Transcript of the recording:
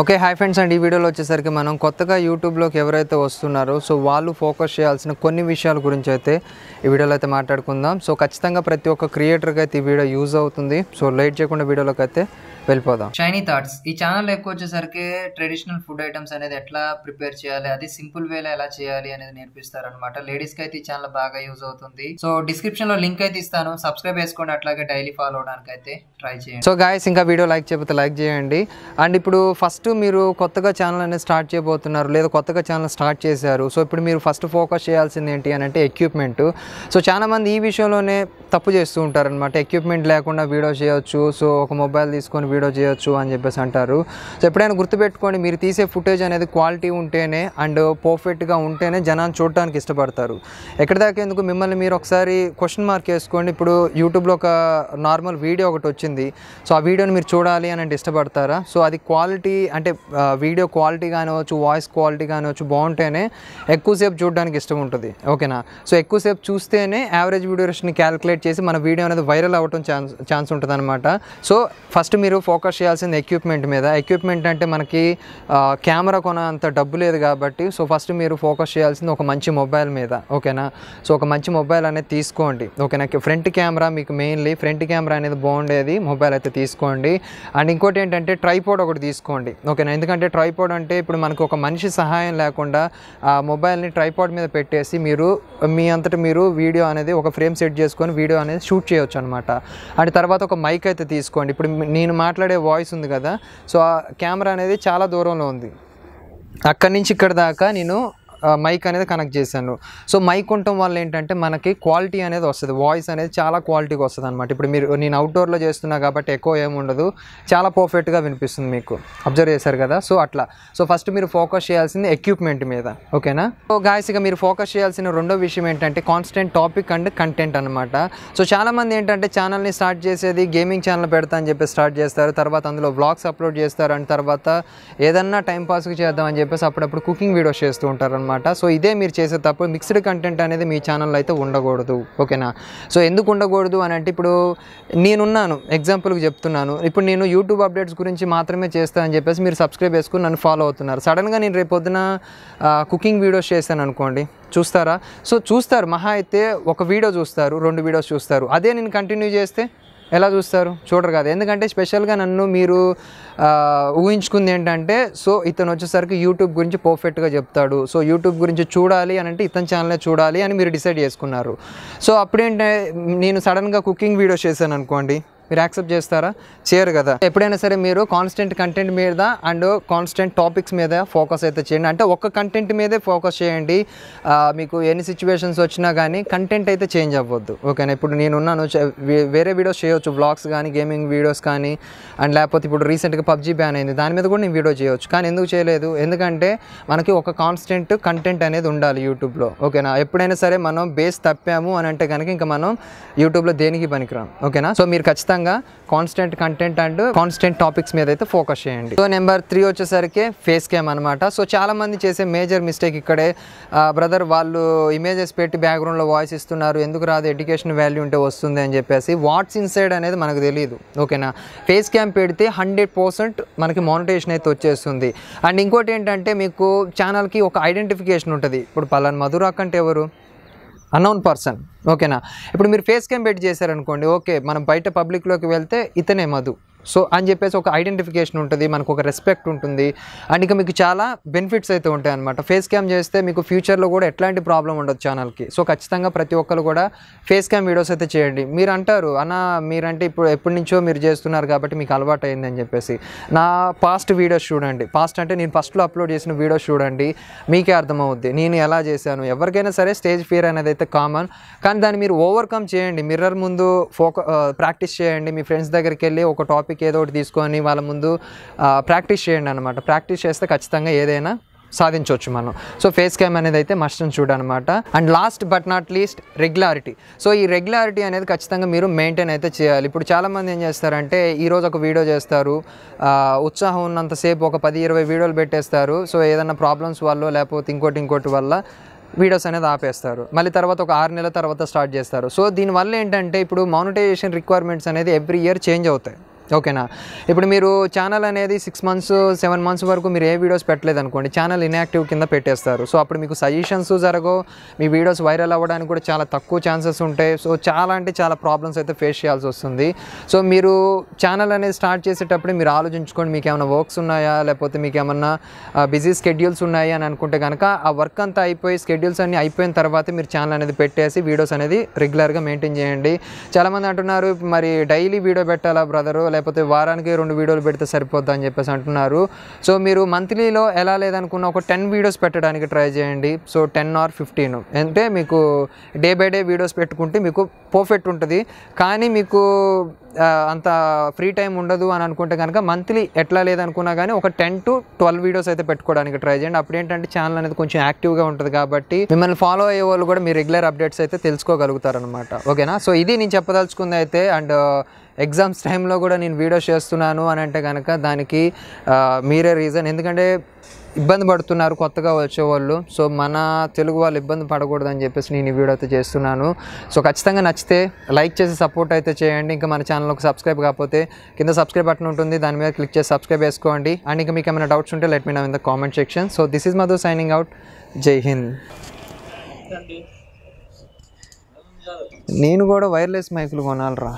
Okay hi friends and ఈ వీడియోలో వచ్చేసరికి మనం కొత్తగా యూట్యూబ్లోకి ఎవరైతే వస్తున్నారో సో వాళ్ళు ఫోకస్ చేయాల్సిన కొన్ని విషయాల గురించి అయితే ఈ వీడియోలో అయితే మాట్లాడుకుందాం. సో ఖచ్చితంగా ప్రతి ఒక్క క్రియేటర్కి అయితే ఈ వీడియో యూజ్ అవుతుంది. సో లేట్ చేయకుండా వీడియోలోకి అయితే వెళ్ళిపోదాం. షైనీ థాట్స్ ఈ ఛానల్ ఎక్కువ వచ్చేసరికి ట్రెడిషనల్ ఫుడ్ ఐటమ్స్ అనేది ఎట్లా ప్రిపేర్ చేయాలి, అది సింపుల్ వేలో ఎలా చేయాలి అనేది నేర్పిస్తారు అనమాట. లేడీస్ కి అయితే ఈ ఛానల్ బాగా యూజ్ అవుతుంది. సో డిస్క్రిప్షన్ లో లింక్ అయితే ఇస్తాను, సబ్స్క్రైబ్ చేసుకోండి, అట్లాగే డైలీ ఫాలో అవడానికి అయితే ట్రై చేయండి. సో గాయస్ ఇంకా వీడియో లైక్ చేయకపోతే లైక్ చేయండి. అండ్ ఇప్పుడు ఫస్ట్ మీరు కొత్తగా ఛానల్ అనేది స్టార్ట్ చేయబోతున్నారు లేదా కొత్తగా ఛానల్ స్టార్ట్ చేశారు. సో ఇప్పుడు మీరు ఫస్ట్ ఫోకస్ చేయాల్సింది ఏంటి అని అంటే ఎక్విప్మెంట్. సో చాలా మంది ఈ విషయంలోనే తప్పు చేస్తూ ఉంటారు అనమాట. ఎక్విప్మెంట్ లేకుండా వీడియో చేయొచ్చు, సో ఒక మొబైల్ తీసుకొని వీడియో చేయొచ్చు అని చెప్పేసి అంటారు. సో ఎప్పుడైనా గుర్తుపెట్టుకోండి, మీరు తీసే ఫుటేజ్ అనేది క్వాలిటీ ఉంటేనే అండ్ పర్ఫెక్ట్గా ఉంటేనే జనాన్ని చూడటానికి ఇష్టపడతారు. ఎక్కడిదాకా ఎందుకు మిమ్మల్ని మీరు ఒకసారి క్వశ్చన్ మార్క్ వేసుకోండి. ఇప్పుడు యూట్యూబ్లో ఒక నార్మల్ వీడియో ఒకటి వచ్చింది, సో ఆ వీడియోని మీరు చూడాలి అని అంటే ఇష్టపడతారా? సో అది క్వాలిటీ అంటే వీడియో క్వాలిటీ కానివచ్చు, వాయిస్ క్వాలిటీ కానివచ్చు బాగుంటేనే ఎక్కువసేపు చూడడానికి ఇష్టం ఉంటుంది. ఓకేనా? సో ఎక్కువసేపు చూస్తేనే యావరేజ్ వీడియో డ్యూరేషన్ని క్యాలిక్యులేట్ చేసి మన వీడియో అనేది వైరల్ అవ్వటం ఛాన్స్ ఉంటుంది అనమాట. సో ఫస్ట్ మీరు ఫోకస్ చేయాల్సింది ఎక్విప్మెంట్ మీద. ఎక్విప్మెంట్ అంటే మనకి కెమెరా కొనంత డబ్బు లేదు కాబట్టి సో ఫస్ట్ మీరు ఫోకస్ చేయాల్సింది ఒక మంచి మొబైల్ మీద. ఓకేనా? సో ఒక మంచి మొబైల్ అనేది తీసుకోండి. ఓకేనా? ఫ్రంట్ కెమెరా మీకు మెయిన్లీ ఫ్రంట్ కెమెరా అనేది బాగుండేది మొబైల్ అయితే తీసుకోండి. అండ్ ఇంకోటి ఏంటంటే ట్రైపోడ్ ఒకటి తీసుకోండి. ఓకేనా? ఎందుకంటే ట్రైపోడ్ అంటే ఇప్పుడు మనకు ఒక మనిషి సహాయం లేకుండా ఆ మొబైల్ని ట్రైపోడ్ మీద పెట్టేసి మీరు మీ అంతటా మీరు వీడియో అనేది ఒక ఫ్రేమ్ సెట్ చేసుకొని వీడియో అనేది షూట్ చేయొచ్చు అనమాట. అండ్ తర్వాత ఒక మైక్ అయితే తీసుకోండి. ఇప్పుడు నేను మాట్లాడే వాయిస్ ఉంది కదా, సో ఆ కెమెరా అనేది చాలా దూరంలో ఉంది, అక్కడి నుంచి ఇక్కడ దాకా నేను మైక్ అనేది కనెక్ట్ చేశాను. సో మైక్ ఉండటం వల్ల ఏంటంటే మనకి క్వాలిటీ అనేది వస్తుంది, వాయిస్ అనేది చాలా క్వాలిటీగా వస్తుంది అనమాట. ఇప్పుడు నేను అవుట్డోర్లో చేస్తున్నా కాబట్టి ఎక్కువ ఏముండదు, చాలా పర్ఫెక్ట్గా వినిపిస్తుంది మీకు. అబ్జర్వ్ చేశారు కదా? సో అట్లా. సో ఫస్ట్ మీరు ఫోకస్ చేయాల్సింది ఎక్విప్మెంట్ మీద. ఓకేనా? సో గాయ్స్ ఇక మీరు ఫోకస్ చేయాల్సిన రెండో విషయం ఏంటంటే కాన్స్టెంట్ టాపిక్ అండ్ కంటెంట్ అనమాట. సో చాలామంది ఏంటంటే ఛానల్ని స్టార్ట్ చేసేది గేమింగ్ ఛానల్ పెడతా అని చెప్పి స్టార్ట్ చేస్తారు, తర్వాత అందులో వ్లాగ్స్ అప్లోడ్ చేస్తారు, అండ్ తర్వాత ఏదన్నా టైంపాస్కి చేద్దామని చెప్పేసి అప్పుడప్పుడు కుకింగ్ వీడియోస్ చేస్తూ ఉంటారు అనమాట. సో ఇదే మీరు చేసే తప్పు. మిక్స్డ్ కంటెంట్ అనేది మీ ఛానల్లో అయితే ఉండకూడదు. ఓకేనా? సో ఎందుకు ఉండకూడదు అని అంటే ఇప్పుడు నేనున్నాను, ఎగ్జాంపుల్కి చెప్తున్నాను, ఇప్పుడు నేను యూట్యూబ్ అప్డేట్స్ గురించి మాత్రమే చేస్తానని చెప్పేసి మీరు సబ్స్క్రైబ్ చేసుకుని నన్ను ఫాలో అవుతున్నారు. సడన్గా నేను రేపు పొద్దున కుకింగ్ వీడియోస్ చేశాను అనుకోండి, చూస్తారా? సో చూస్తారు, మహా అయితే ఒక వీడియో చూస్తారు, 2 వీడియోస్ చూస్తారు. అదే నేను కంటిన్యూ చేస్తే ఎలా చూస్తారు? చూడరు కదా. ఎందుకంటే స్పెషల్గా నన్ను మీరు ఊహించుకుంది ఏంటంటే సో ఇతను వచ్చేసరికి యూట్యూబ్ గురించి పర్ఫెక్ట్గా చెప్తాడు, సో యూట్యూబ్ గురించి చూడాలి అని అంటే ఇతని ఛానలే చూడాలి అని మీరు డిసైడ్ చేసుకున్నారు. సో అప్పుడేంటే నేను సడన్గా కుకింగ్ వీడియోస్ చేశాను అనుకోండి, మీరు యాక్సెప్ట్ చేస్తారా? చేయరు కదా. ఎప్పుడైనా సరే మీరు కాన్స్టెంట్ కంటెంట్ మీద అండ్ కాన్స్టెంట్ టాపిక్స్ మీద ఫోకస్ అయితే చేయండి. అంటే ఒక్క కంటెంట్ మీదే ఫోకస్ చేయండి. మీకు ఎన్ని సిచ్యువేషన్స్ వచ్చినా కానీ కంటెంట్ అయితే చేంజ్ అవ్వద్దు. ఓకేనా? ఇప్పుడు నేనున్నాను, వేరే వీడియోస్ చేయొచ్చు, వ్లాగ్స్ కానీ గేమింగ్ వీడియోస్ కానీ, అండ్ లేకపోతే ఇప్పుడు రీసెంట్గా పబ్జీ బ్యాన్ అయింది, దాని మీద కూడా నేను వీడియో చేయొచ్చు. కానీ ఎందుకు చేయలేదు? ఎందుకంటే మనకి ఒక కాన్స్టెంట్ కంటెంట్ అనేది ఉండాలి యూట్యూబ్లో. ఓకేనా? ఎప్పుడైనా సరే మనం బేస్ తప్పాము అని అంటే కనుక ఇంకా మనం యూట్యూబ్లో దేనికి పనికిరాం. ఓకేనా? సో మీరు ఖచ్చితంగా constant content and constant topics మీద అయితే ఫోకస్ చేయండి. సో నెంబర్ 3 వచ్చేసరికి ఫేస్ క్యామ్ అనమాట. సో చాలా మంది చేసే మేజర్ మిస్టేక్ ఇక్కడే, బ్రదర్ వాళ్ళు ఇమేజెస్ పెట్టి బ్యాక్గ్రౌండ్లో వాయిస్ ఇస్తున్నారు, ఎందుకు రాదు, ఎడ్యుకేషన్ వాల్యూ ఉంటే వస్తుంది అని చెప్పేసి. వాట్స్ ఇన్సైడ్ అనేది మనకు తెలియదు. ఓకేనా? ఫేస్ క్యామ్ పెడితే 100% మనకి మానిటైజేషన్ అయితే వచ్చేస్తుంది. అండ్ ఇంకోటి ఏంటంటే మీకు ఛానల్కి ఒక ఐడెంటిఫికేషన్ ఉంటుంది. ఇప్పుడు పలానా మధు అంటే ఎవరు? Unknown person. ఓకేనా? ఇప్పుడు మీరు ఫేస్ క్యామ్ పెట్టి చేశారనుకోండి, ఓకే మనం బయట పబ్లిక్లోకి వెళ్తే ఇతనే మధు సో అని చెప్పేసి ఒక ఐడెంటిఫికేషన్ ఉంటుంది, మనకు ఒక రెస్పెక్ట్ ఉంటుంది, అండ్ ఇక మీకు చాలా బెనిఫిట్స్ అయితే ఉంటాయి అనమాట. ఫేస్ క్యామ్ చేస్తే మీకు ఫ్యూచర్లో కూడా ఎట్లాంటి ప్రాబ్లం ఉండదు ఛానల్కి. సో ఖచ్చితంగా ప్రతి ఒక్కరు కూడా ఫేస్ క్యామ్ వీడియోస్ అయితే చేయండి. మీరు అంటారు అన్న మీరంటే ఇప్పుడు ఎప్పటి నుంచో మీరు చేస్తున్నారు కాబట్టి మీకు అలవాటు అయింది అని చెప్పేసి. నా పాస్ట్ వీడియోస్ చూడండి, పాస్ట్ అంటే నేను ఫస్ట్లో అప్లోడ్ చేసిన వీడియోస్ చూడండి, మీకే అర్థమవుద్ది నేను ఎలా చేశాను. ఎవరికైనా సరే స్టేజ్ ఫియర్ అనేది అయితే కామన్, కానీ దాన్ని మీరు ఓవర్కమ్ చేయండి. మిర్రర్ ముందు ప్రాక్టీస్ చేయండి. మీ ఫ్రెండ్స్ దగ్గరికి వెళ్ళి ఒక టాపిక్ ఏదో ఒకటి తీసుకొని వాళ్ళ ముందు ప్రాక్టీస్ చేయండి అనమాట. ప్రాక్టీస్ చేస్తే ఖచ్చితంగా ఏదైనా సాధించవచ్చు మనం. సో ఫేస్ క్యామ్ అనేది అయితే మస్ట్ అండ్ షుడ్ అనమాట. And last but not least regularity. So ఈ రెగ్యులారిటీ అనేది ఖచ్చితంగా మీరు మెయింటైన్ అయితే చేయాలి. ఇప్పుడు చాలామంది ఏం చేస్తారంటే ఈరోజు ఒక వీడియో చేస్తారు, ఉత్సాహం ఉన్నంతసేపు ఒక 10-20 వీడియోలు పెట్టేస్తారు. సో ఏదైనా ప్రాబ్లమ్స్ వల్ల లేకపోతే ఇంకోటి వల్ల వీడియోస్ అనేది ఆపేస్తారు, మళ్ళీ తర్వాత ఒక 6 నెలల తర్వాత స్టార్ట్ చేస్తారు. సో దీనివల్ల ఏంటంటే ఇప్పుడు మానిటైజేషన్ రిక్వైర్మెంట్స్ అనేది ఎవ్రీ ఇయర్ చేంజ్ అవుతాయి. ఓకేనా. ఇప్పుడు మీరు ఛానల్ అనేది 6 months 7 months వరకు మీరు ఏ వీడియోస్ పెట్టలేదు అనుకోండి, ఛానల్ ఇన్యాక్టివ్ కింద పెట్టేస్తారు. సో అప్పుడు మీకు సజెషన్స్ జరగవు, మీ వీడియోస్ వైరల్ అవ్వడానికి కూడా చాలా తక్కువ ఛాన్సెస్ ఉంటాయి. సో చాలా అంటే చాలా ప్రాబ్లమ్స్ అయితే ఫేస్ చేయాల్సి వస్తుంది. సో మీరు ఛానల్ అనేది స్టార్ట్ చేసేటప్పుడు మీరు ఆలోచించుకోండి, మీకు ఏమైనా వర్క్స్ ఉన్నాయా, లేకపోతే మీకు ఏమన్నా బిజీ స్కెడ్యూల్స్ ఉన్నాయి అని అనుకుంటే కనుక ఆ వర్క్ అంతా అయిపోయి స్కెడ్యూల్స్ అన్నీ అయిపోయిన తర్వాత మీరు ఛానల్ అనేది పెట్టేసి వీడియోస్ అనేది రెగ్యులర్గా మెయింటైన్ చేయండి. చాలామంది అంటున్నారు మరి డైలీ వీడియో పెట్టాలా బ్రదరు, లేకపోతే వారానికి 2 వీడియోలు పెడితే సరిపోద్దా అని చెప్పేసి అంటున్నారు. సో మీరు మంత్లీలో ఎలా లేదనుకున్న ఒక 10 వీడియోస్ పెట్టడానికి ట్రై చేయండి. సో 10 or 15 అంటే మీకు డే బై డే వీడియోస్ పెట్టుకుంటే మీకు పర్ఫెక్ట్ ఉంటుంది. కానీ మీకు అంత ఫ్రీ టైం ఉండదు అని అనుకుంటే కనుక మంత్లీ ఎట్లా లేదనుకున్నా కానీ ఒక 10 to 12 వీడియోస్ అయితే పెట్టుకోవడానికి ట్రై చేయండి. అప్పుడు ఏంటంటే ఛానల్ అనేది కొంచెం యాక్టివ్గా ఉంటుంది కాబట్టి మిమ్మల్ని ఫాలో అయ్యే వాళ్ళు కూడా మీ రెగ్యులర్ అప్డేట్స్ అయితే తెలుసుకోగలుగుతారనమాట. ఓకేనా. సో ఇది నేను చెప్పదలుచుకుంది అయితే. అండ్ ఎగ్జామ్స్ టైంలో కూడా నేను వీడియోస్ చేస్తున్నాను అని అంటే కనుక దానికి మీరే రీజన్. ఎందుకంటే ఇబ్బంది పడుతున్నారు కొత్తగా వచ్చేవాళ్ళు. సో మన తెలుగు వాళ్ళు ఇబ్బంది పడకూడదని చెప్పేసి నేను ఈ వీడియో అయితే చేస్తున్నాను. సో ఖచ్చితంగా నచ్చితే లైక్ చేసి సపోర్ట్ అయితే చేయండి. ఇంకా మన ఛానల్కి సబ్స్క్రైబ్ కాకపోతే కింద సబ్స్క్రైబ్ బటన్ ఉంటుంది, దాని మీద క్లిక్ చేసి సబ్స్క్రైబ్ చేసుకోండి. అండ్ ఇంకా మీకు ఏమైనా డౌట్స్ ఉంటే let me know in the comment section. So this is Madhu signing out. Jai Hind. నేను కూడా వైర్లెస్ మైకులు కొనాలిరా.